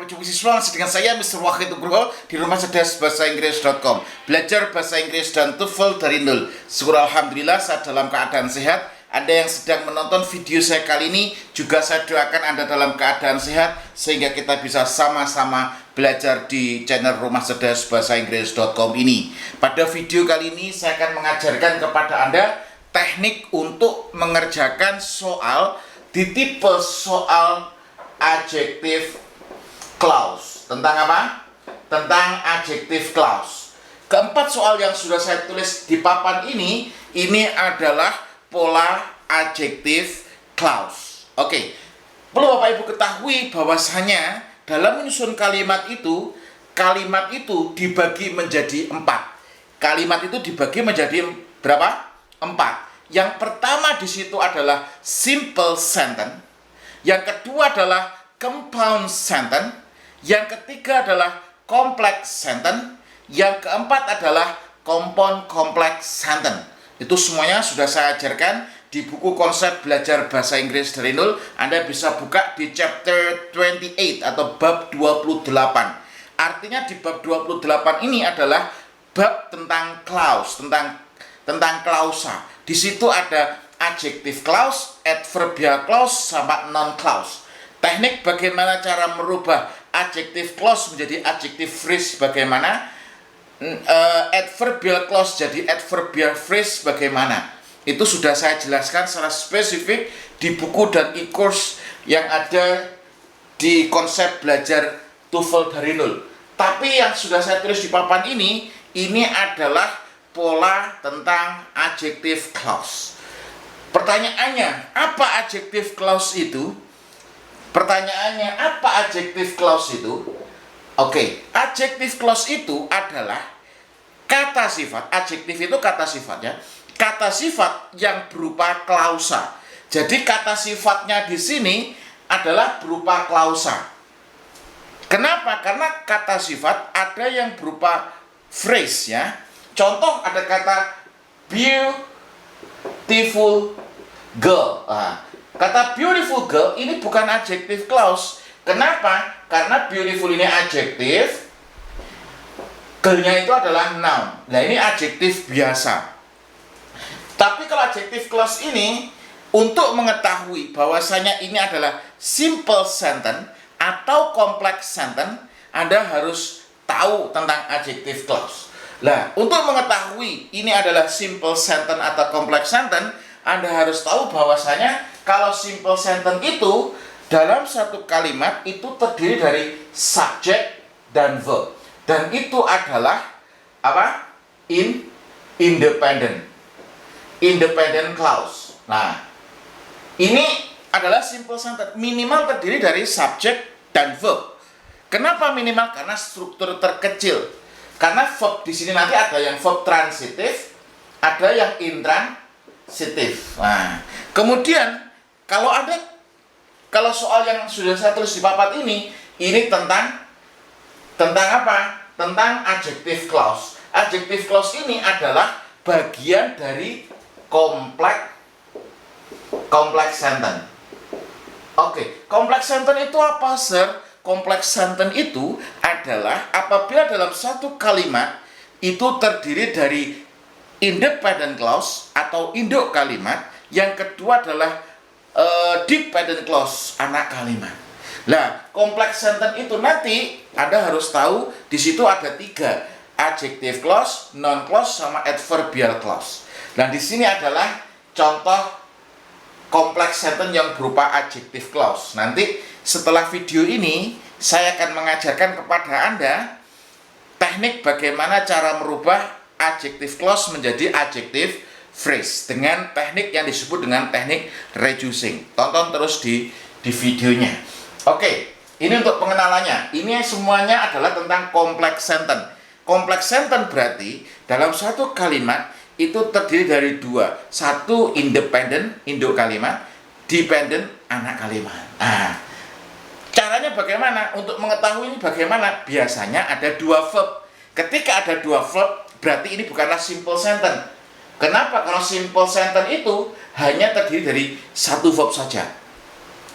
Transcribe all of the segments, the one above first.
berjumpa siswa masih dengan saya Mr. Wahid Nugroho di Rumah Cerdas Bahasa Inggris.com. Belajar bahasa Inggris dan TOEFL dari nol. Syukur alhamdulillah saya dalam keadaan sehat. Anda yang sedang menonton video saya kali ini juga saya doakan Anda dalam keadaan sehat sehingga kita bisa sama-sama belajar di channel Rumah Cerdas Bahasa Inggris.com ini. Pada video kali ini saya akan mengajarkan kepada Anda teknik untuk mengerjakan soal di tipe soal adjective clause. Tentang apa? Tentang adjective clause. Keempat soal yang sudah saya tulis di papan ini adalah pola adjective clause. Oke. Perlu Bapak Ibu ketahui bahwasanya dalam menyusun kalimat itu dibagi menjadi 4. Kalimat itu dibagi menjadi berapa? 4. Yang pertama di situ adalah simple sentence. Yang kedua adalah compound sentence. Yang ketiga adalah complex sentence. Yang keempat adalah compound complex sentence. Itu semuanya sudah saya ajarkan di buku konsep belajar bahasa Inggris dari nol. Anda bisa buka di chapter 28 atau bab 28. Artinya di bab 28 ini adalah bab tentang clause, tentang klausa. Di situ ada adjective clause, adverbial clause, sama non clause. Teknik bagaimana cara merubah adjective clause menjadi adjective phrase bagaimana, adverbial clause jadi adverbial phrase bagaimana. Itu sudah saya jelaskan secara spesifik di buku dan e-course yang ada di konsep belajar TOEFL dari nol. Tapi yang sudah saya tulis di papan ini adalah pola tentang adjective clause. Pertanyaannya, apa adjective clause itu? Oke, adjective clause itu adalah kata sifat. Adjective itu kata sifatnya. Kata sifat yang berupa klausa. Jadi kata sifatnya di sini adalah berupa klausa. Kenapa? Karena kata sifat ada yang berupa phrase ya. Contoh ada kata beautiful girl. Kata beautiful girl ini bukan adjective clause. Kenapa? Karena beautiful ini adjective, girl-nya itu adalah noun. Nah ini adjektif biasa. Tapi kalau adjective clause ini, untuk mengetahui bahwasanya ini adalah simple sentence atau complex sentence, Anda harus tahu tentang adjective clause. Nah, untuk mengetahui ini adalah simple sentence atau complex sentence, Anda harus tahu bahwasanya kalau simple sentence itu dalam satu kalimat itu terdiri dari subject dan verb. Dan itu adalah apa? Independent clause. Nah, ini adalah simple sentence minimal terdiri dari subject dan verb. Kenapa minimal? Karena struktur terkecil. Karena verb di sini nanti ada yang verb transitif, ada yang intransitif. Nah, kemudian kalau soal yang sudah saya tulis di papan ini tentang apa? Tentang adjective clause. Adjective clause ini adalah bagian dari complex sentence. Oke, complex sentence itu apa, Sir? Complex sentence itu adalah apabila dalam satu kalimat itu terdiri dari independent clause atau induk kalimat, yang kedua adalah dependent clause, anak kalimat. Nah, complex sentence itu nanti Anda harus tahu di situ ada 3, adjective clause, non clause, sama adverbial clause. Nah, di sini adalah contoh complex sentence yang berupa adjective clause. Nanti setelah video ini saya akan mengajarkan kepada Anda teknik bagaimana cara merubah adjective clause menjadi adjective phrase dengan teknik yang disebut dengan teknik reducing. Tonton terus di videonya. Oke, ini untuk pengenalannya. Ini semuanya adalah tentang complex sentence. Complex sentence berarti dalam satu kalimat itu terdiri dari 2. Satu independent, induk kalimat, dependent, anak kalimat. Nah, caranya bagaimana? Untuk mengetahui ini bagaimana? Biasanya ada 2 verb. Ketika ada 2 verb, berarti ini bukanlah simple sentence. Kenapa? Kalau simple sentence itu hanya terdiri dari 1 verb saja.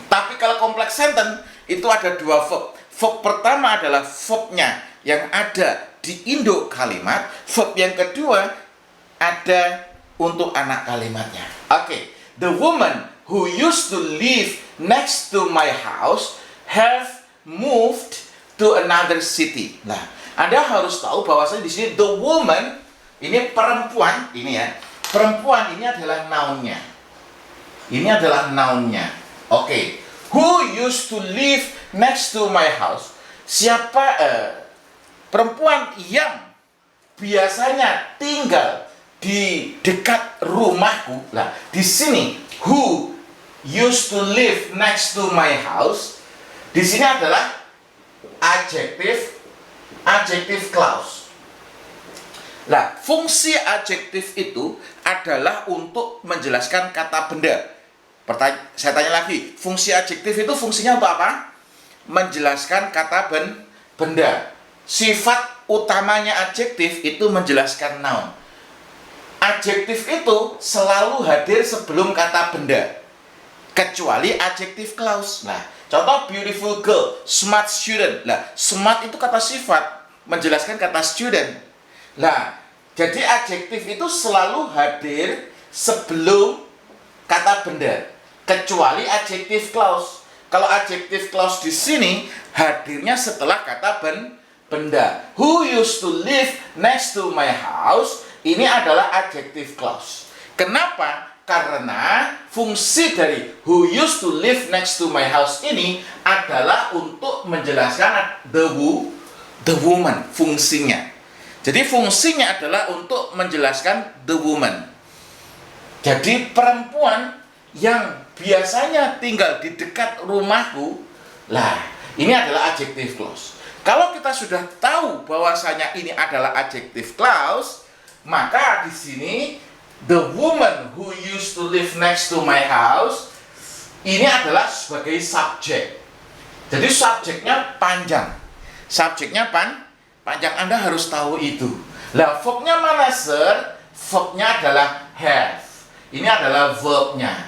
Tapi kalau complex sentence itu ada 2 verb. Verb pertama adalah verbnya yang ada di induk kalimat. Verb yang kedua ada untuk anak kalimatnya. Oke. The woman who used to live next to my house have moved to another city. Nah, Anda harus tahu bahwasanya di sini the woman ini perempuan, ini ya. Perempuan ini adalah noun-nya. Ini adalah noun-nya. Oke. Who used to live next to my house? Siapa perempuan yang biasanya tinggal di dekat rumahku? Lah, di sini who used to live next to my house di sini adalah adjective clause. Lah, fungsi adjektif itu adalah untuk menjelaskan kata benda. Saya tanya lagi, fungsi adjektif itu fungsinya untuk apa? Menjelaskan kata benda. Sifat utamanya adjektif itu menjelaskan noun. Adjektif itu selalu hadir sebelum kata benda, kecuali adjective clause. Nah, contoh beautiful girl, smart student. Nah, smart itu kata sifat menjelaskan kata student. Nah, jadi adjektif itu selalu hadir sebelum kata benda, kecuali adjective clause. Kalau adjective clause di sini hadirnya setelah kata benda. Who used to live next to my house? Ini adalah adjective clause. Kenapa? Karena fungsi dari who used to live next to my house ini adalah untuk menjelaskan the woman, fungsinya. Jadi fungsinya adalah untuk menjelaskan the woman. Jadi perempuan yang biasanya tinggal di dekat rumahku, lah ini adalah adjective clause. Kalau kita sudah tahu bahwasanya ini adalah adjective clause, maka di sini the woman who used to live next to my house ini adalah sebagai subjek. Jadi subjeknya panjang. Subjeknya panjang, Anda harus tahu itu. Lah, verbnya mana, sir? Verbnya adalah have. Ini adalah verbnya.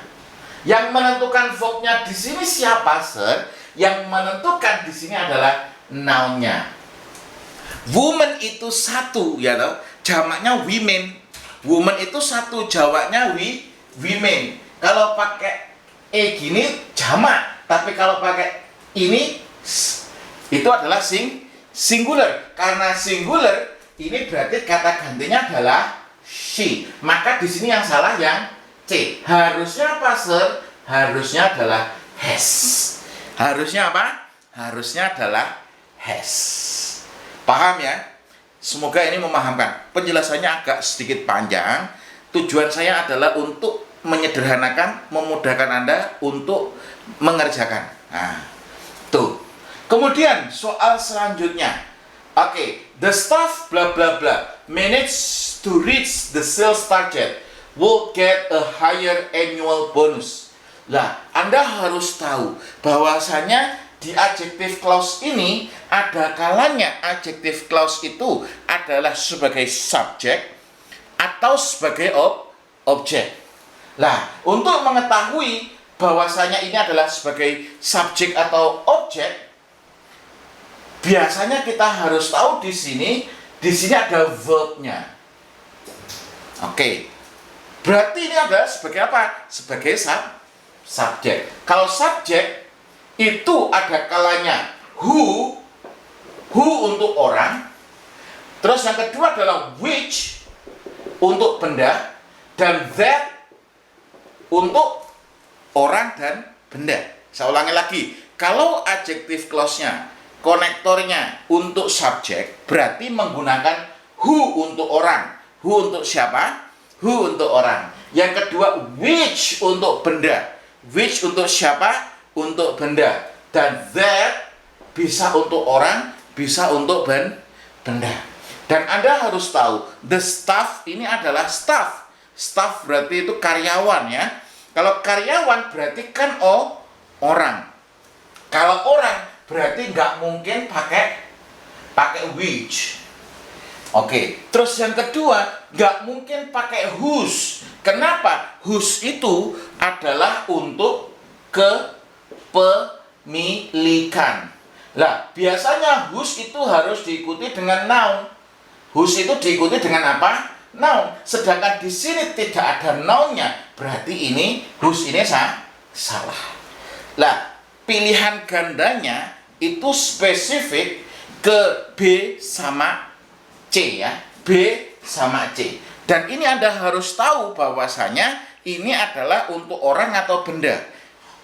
Yang menentukan verbnya di sini siapa, sir? Yang menentukan di sini adalah noun-nya. Woman itu satu, ya toh? Jamaknya women. Woman itu satu, jamaknya women. Kalau pakai gini jamak, tapi kalau pakai ini itu adalah singular. Karena singular ini berarti kata gantinya adalah she. Maka di sini yang salah yang C. Harusnya apa, sir? Harusnya adalah has. Harusnya apa? Harusnya adalah has. Paham ya? Semoga ini memahamkan. Penjelasannya agak sedikit panjang. Tujuan saya adalah untuk menyederhanakan, memudahkan Anda untuk mengerjakan. Nah, tuh. Kemudian soal selanjutnya. Oke, the staff bla bla bla managed to reach the sales target will get a higher annual bonus. Lah, Anda harus tahu bahwasanya di adjective clause ini ada kalanya adjective clause itu adalah sebagai subjek atau sebagai objek. Lah, untuk mengetahui bahwasanya ini adalah sebagai subjek atau objek, biasanya kita harus tahu di sini ada verbnya. Oke. Berarti ini adalah sebagai apa? Sebagai subjek. Kalau subjek itu ada kalanya who untuk orang. Terus yang kedua adalah which untuk benda, dan that untuk orang dan benda. Saya ulangi lagi. Kalau adjective clause-nya, konektornya untuk subjek, berarti menggunakan who untuk orang. Who untuk siapa? Who untuk orang. Yang kedua, which untuk benda. Which untuk siapa? Untuk benda. Dan that bisa untuk orang, bisa untuk benda. Dan Anda harus tahu, the staff ini adalah staff. Staff berarti itu karyawan ya. Kalau karyawan berarti kan orang. Kalau orang berarti nggak mungkin pakai which. Oke, terus yang kedua, nggak mungkin pakai whose. Kenapa? Whose itu adalah untuk kepemilikan. Lah, biasanya whose itu harus diikuti dengan noun. Whose itu diikuti dengan apa? Noun. Sedangkan di sini tidak ada nounnya, berarti ini whose ini salah. Lah, pilihan gandanya itu spesifik ke B sama C ya. B sama C. Dan ini Anda harus tahu bahwasanya ini adalah untuk orang atau benda.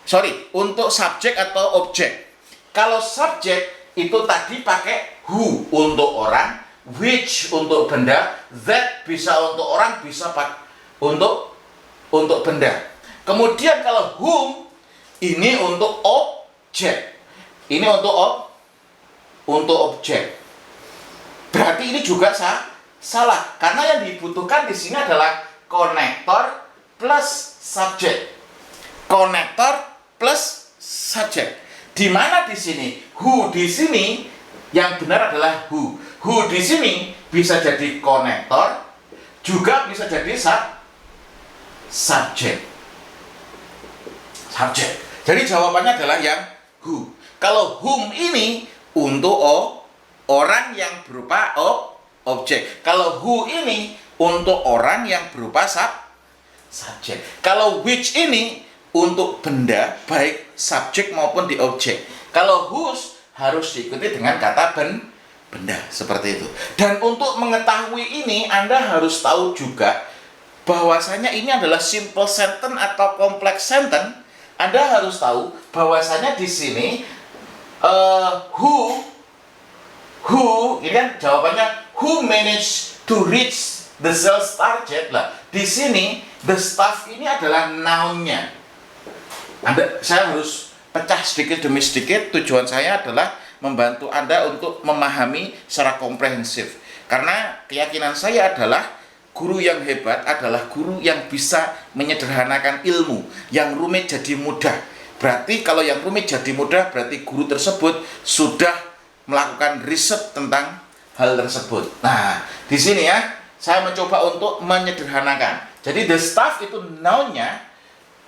Sorry, untuk subjek atau objek. Kalau subjek itu tadi pakai who untuk orang, which untuk benda, that bisa untuk orang, bisa untuk benda. Kemudian kalau whom ini untuk objek. Ini untuk objek. Berarti ini juga salah karena yang dibutuhkan di sini adalah konektor plus subjek. Konektor plus subjek. Di mana di sini? Who di sini yang benar adalah who. Who di sini bisa jadi konektor, juga bisa jadi subjek. Subjek. Jadi jawabannya adalah yang who. Kalau whom ini untuk orang yang berupa objek. Kalau who ini untuk orang yang berupa subjek. Kalau which ini untuk benda, baik subjek maupun di objek. Kalau whose harus diikuti dengan kata benda, seperti itu. Dan untuk mengetahui ini, Anda harus tahu juga bahwasanya ini adalah simple sentence atau complex sentence. Anda harus tahu bahwasanya di sini who ini kan jawabannya who managed to reach the sales target lah. Di sini the staff ini adalah noun-nya. Saya harus pecah sedikit demi sedikit. Tujuan saya adalah membantu Anda untuk memahami secara komprehensif. Karena keyakinan saya adalah guru yang hebat adalah guru yang bisa menyederhanakan ilmu. Yang rumit jadi mudah. Berarti kalau yang rumit jadi mudah, berarti guru tersebut sudah melakukan riset tentang hal tersebut. Nah, di sini ya, saya mencoba untuk menyederhanakan. Jadi the staff itu noun-nya,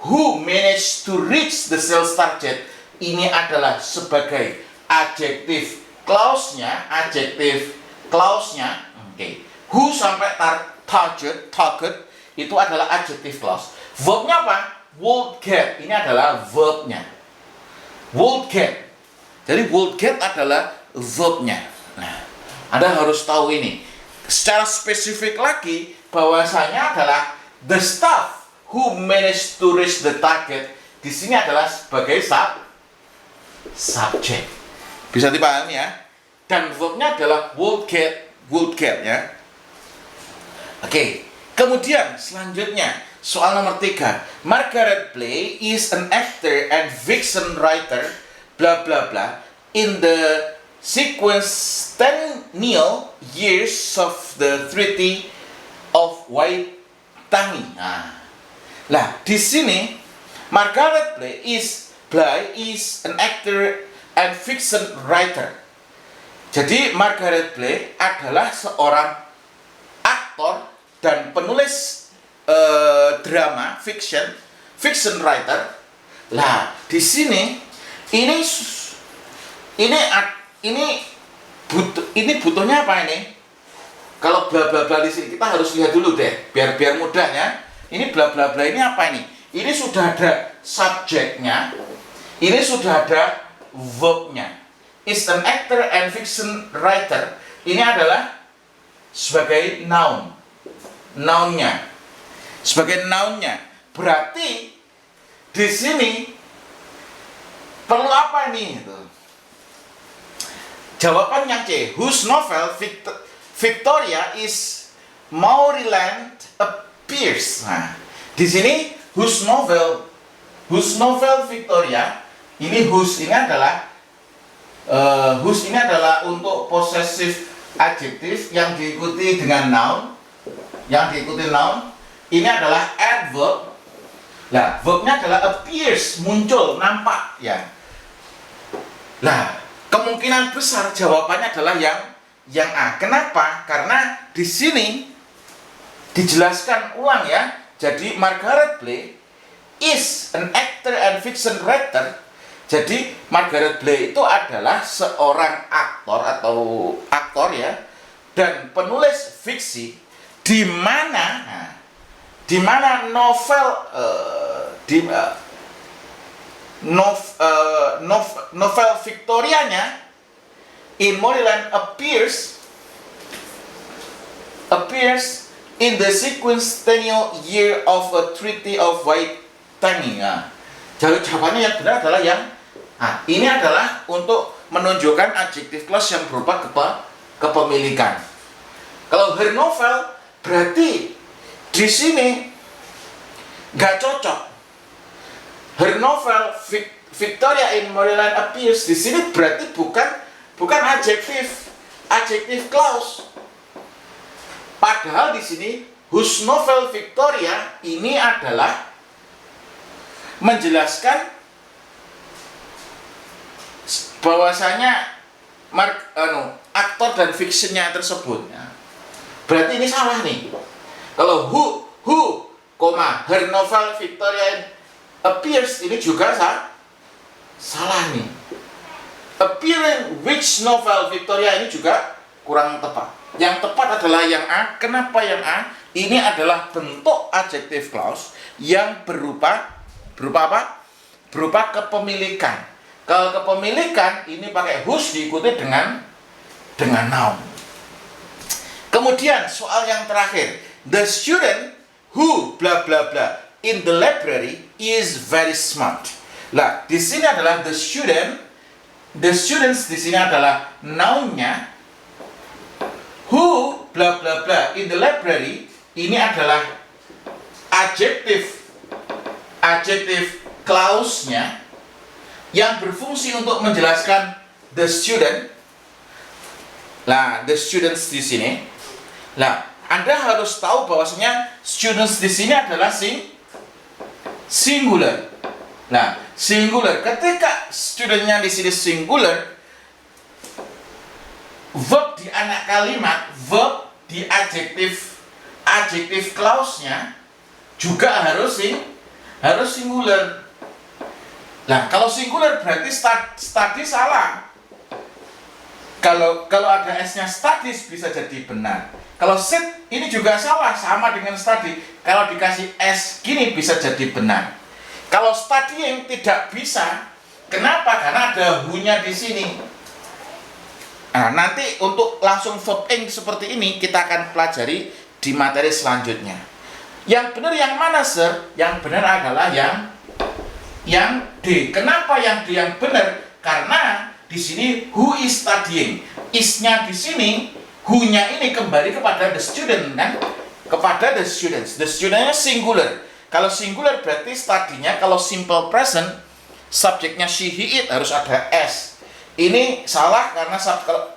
who managed to reach the sales target, ini adalah sebagai adjektif clause-nya, okay. Who sampai target itu adalah adjective clause. Verb-nya apa? Would get, ini adalah verb-nya. Would get. Jadi would get adalah verb-nya. Nah, Anda harus tahu ini. Secara spesifik lagi, bahwasanya adalah the staff who managed to reach the target di sini adalah sebagai subjek. Bisa dipahami ya? Dan verbnya adalah would get ya. Oke. Kemudian selanjutnya soal nomor 3. Margaret Play is an actor and fiction writer bla bla bla in the sequential years of the Treaty of Waitangi. Nah, di sini Margaret Play is an actor and fiction writer. Jadi Margaret Play adalah seorang aktor dan penulis drama fiction writer. Lah, di sini ini butuhnya apa ini? Kalau bla bla bla di sini kita harus lihat dulu deh, biar mudah ya. Ini bla bla bla ini apa ini? Ini sudah ada subjeknya, ini sudah ada verbnya. Is an actor and fiction writer. Ini adalah sebagai noun-nya. Sebagai noun-nya. Berarti di sini perlu apa nih? Jawabannya C. Whose novel Victoria is Maryland appears. Nah, di sini whose novel Victoria, ini whose ini adalah untuk possessive adjektif yang diikuti dengan noun. Ini adalah adverb. Nah, verbnya adalah appears, muncul, nampak ya. Nah, kemungkinan besar jawabannya adalah yang A. Kenapa? Karena di sini dijelaskan ulang ya. Jadi Margaret Play is an actor and fiction writer. Jadi Margaret Bley itu adalah seorang aktor ya, dan penulis fiksi di mana novel novel Victorianya in Maryland appears in the sequential year of a Treaty of Waitangi. Jawabannya yang benar adalah ini adalah untuk menunjukkan adjective clause yang berupa kepemilikan. Kalau her novel berarti di sini nggak cocok. Her novel Victoria in Maryland appears di sini berarti bukan adjective clause. Padahal di sini whose novel Victoria ini adalah menjelaskan bahwasanya aktor dan fictionnya tersebut. Berarti ini salah nih. Kalau her novel Victoria appears ini juga salah nih. Appearing which novel Victoria ini juga kurang tepat. Yang tepat adalah yang A. Kenapa yang A? Ini adalah bentuk adjective clause yang berupa apa? Berupa kepemilikan. Kalau kepemilikan ini pakai whose diikuti dengan noun. Kemudian soal yang terakhir, the student who bla bla bla in the library is very smart. Lah, di sini adalah the students di sini adalah nounnya. Who bla bla bla in the library ini adalah adjective clause-nya yang berfungsi untuk menjelaskan the student. Lah, the students di sini. Lah, Anda harus tahu bahwasanya students di sini adalah singular. Nah, singular. Ketika studentnya di sini singular, verb di anak kalimat, verb di adjective clause-nya juga harus singular. Nah, kalau singular berarti study salah. Kalau ada S-nya studies bisa jadi benar. Kalau sit ini juga salah, sama dengan study. Kalau dikasih S gini bisa jadi benar. Kalau studying tidak bisa. Kenapa? Karena ada who-nya di sini. Nah, nanti untuk langsung verb ing seperti ini kita akan pelajari di materi selanjutnya. Yang benar yang mana, Sir? Yang benar adalah yang D. Kenapa yang D yang benar? Karena di sini who is studying. Is-nya di sini, who-nya ini kembali kepada the student kan? Kepada the students. The student-nya singular. Kalau singular berarti study-nya, kalau simple present subjeknya she, he, it harus ada S. Ini salah karena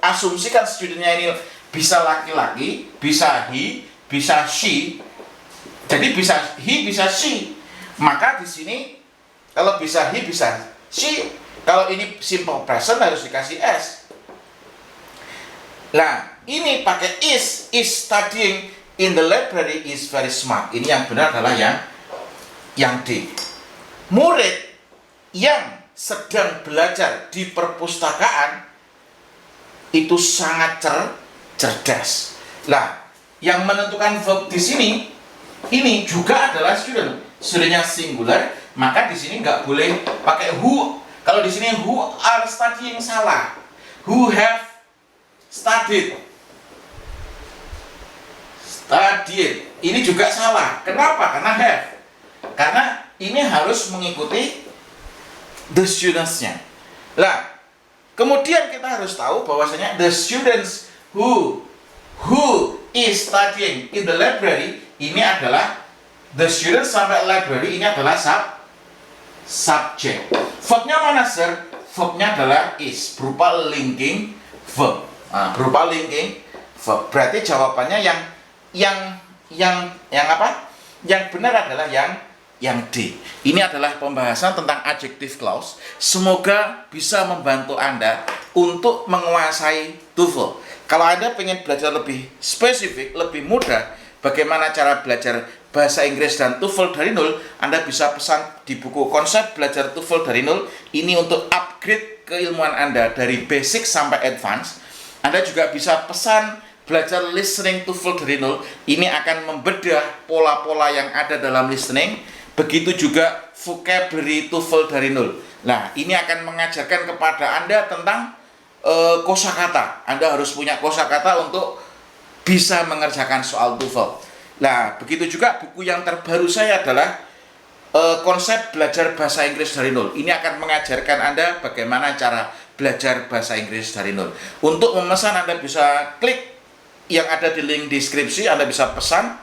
asumsikan student-nya ini bisa laki-laki, bisa he, bisa she. Jadi bisa he, bisa she. Maka di sini kalau bisa he, bisa she. Kalau ini simple present harus dikasih S. Nah, ini pakai is studying in the library is very smart. Ini yang benar adalah yang D. Murid yang sedang belajar di perpustakaan itu sangat cerdas. Lah, yang menentukan verb di sini ini juga adalah student. Studentnya singular, maka di sini nggak boleh pakai who. Kalau di sini who are studying salah. Who have studied. Ini juga salah. Kenapa? Karena have. Karena ini harus mengikuti the students-nya. Lah, kemudian kita harus tahu bahwasanya the students who is studying in the library ini adalah the students sampai library ini adalah subject. Verbnya mana, Sir? Verbnya adalah is berupa linking verb. Nah, berupa linking verb. Berarti jawabannya yang apa? Yang benar adalah yang D. Ini adalah pembahasan tentang adjective clause. Semoga bisa membantu Anda untuk menguasai TOEFL. Kalau Anda ingin belajar lebih spesifik, lebih mudah, bagaimana cara belajar bahasa Inggris dan TOEFL dari nol, Anda bisa pesan di buku Konsep Belajar TOEFL dari Nol. Ini untuk upgrade keilmuan Anda dari basic sampai advance. Anda juga bisa pesan belajar listening TOEFL dari nol. Ini akan membedah pola-pola yang ada dalam listening. Begitu juga vocabulary TOEFL dari nol. Nah, ini akan mengajarkan kepada Anda tentang kosakata. Anda harus punya kosakata untuk bisa mengerjakan soal TOEFL. Nah, begitu juga buku yang terbaru saya adalah Konsep Belajar Bahasa Inggris dari Nol. Ini akan mengajarkan Anda bagaimana cara belajar bahasa Inggris dari nol. Untuk memesan Anda bisa klik yang ada di link deskripsi, Anda bisa pesan.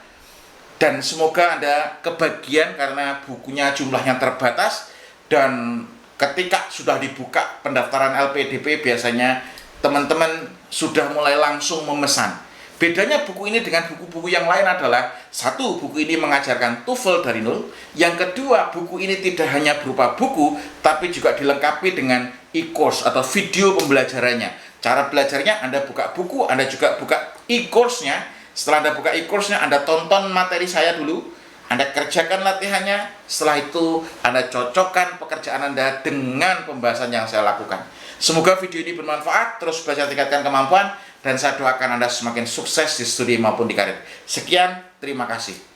Dan semoga Anda kebagian karena bukunya jumlahnya terbatas. Dan ketika sudah dibuka pendaftaran LPDP, biasanya teman-teman sudah mulai langsung memesan. Bedanya buku ini dengan buku-buku yang lain adalah, satu, buku ini mengajarkan TOEFL dari nol. Yang kedua, buku ini tidak hanya berupa buku, tapi juga dilengkapi dengan e-course atau video pembelajarannya. Cara belajarnya, Anda buka buku, Anda juga buka e-course-nya. Setelah Anda buka e-course-nya, Anda tonton materi saya dulu, Anda kerjakan latihannya. Setelah itu, Anda cocokkan pekerjaan Anda dengan pembahasan yang saya lakukan. Semoga video ini bermanfaat, terus belajar tingkatkan kemampuan, dan saya doakan Anda semakin sukses di studi maupun di karir. Sekian, terima kasih.